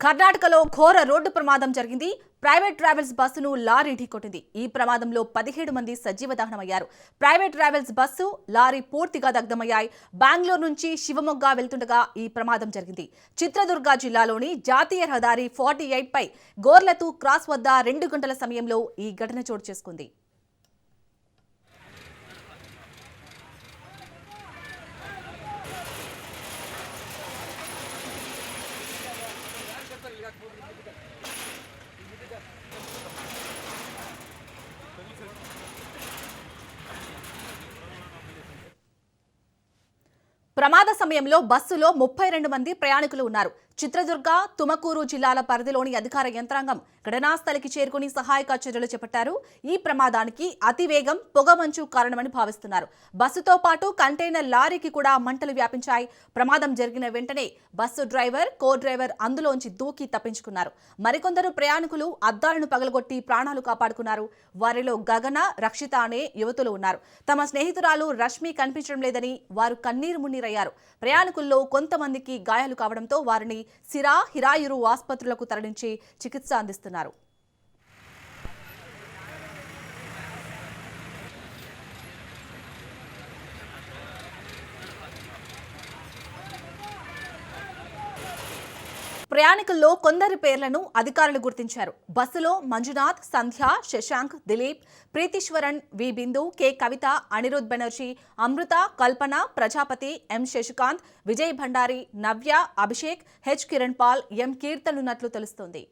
కర్ణాటకలో ఘోర రోడ్డు ప్రమాదం జరిగింది. ప్రైవేట్ ట్రావెల్స్ బస్సును లారీ ఢీకొట్టింది. ఈ ప్రమాదంలో 17 మంది సజీవ దహనమయ్యారు. ప్రైవేట్ ట్రావెల్స్ బస్సు, లారీ పూర్తిగా దగ్ధమయ్యాయి. బెంగళూరు నుంచి శివమొగ్గ వెళ్తుండగా ఈ ప్రమాదం జరిగింది. చిత్రదుర్గ జిల్లాలోని జాతీయ రహదారి 48 పై గోర్లతు క్రాస్ వద్ద 2 గంటల సమయంలో ఈ ఘటన చోటు చేసుకుంది. ప్రమాద సమయంలో బస్సులో 32 మంది ప్రయాణికులు ఉన్నారు. చిత్రదుర్గ, తుమకూరు జిల్లాల పరిధిలోని అధికార యంత్రాంగం ఘటనా స్థలికి చేరుకుని సహాయక చర్యలు చేపట్టారు. ఈ ప్రమాదానికి అతివేగం, పొగమంచు కారణమని భావిస్తున్నారు. బస్సుతో పాటు కంటైనర్ లారీకి కూడా మంటలు వ్యాపించాయి. ప్రమాదం జరిగిన వెంటనే బస్సు డ్రైవర్, కో డ్రైవర్ అందులోంచి దూకి తప్పించుకున్నారు. మరికొందరు ప్రయాణికులు అద్దాలను పగలగొట్టి ప్రాణాలు కాపాడుకున్నారు. వారిలో గగన, రక్షిత అనే యువతులు ఉన్నారు. తమ స్నేహితురాలు రష్మి కనిపించడం లేదని వారు కన్నీరు మున్నీరయ్యారు. ప్రయాణికుల్లో కొంతమందికి గాయాలు కావడంతో వారిని సిరా, హిరాయూరు ఆసుపత్రులకు తరలించి చికిత్స అందిస్తున్నారు. ప్రయాణికుల్లో కొందరి పేర్లను అధికారులు గుర్తించారు. బస్సులో మంజునాథ్, సంధ్య, శశాంక్, దిలీప్, ప్రీతీశ్వరన్, వి బిందు, కె కవిత, అనిరుద్ బెనర్జీ, అమృత, కల్పన, ప్రజాపతి, ఎం శశికాంత్, విజయ్ భండారి, నవ్య, అభిషేక్, హెచ్ కిరణ్ పాల్, ఎం కీర్తన్ ఉన్నట్లు తెలుస్తోంది.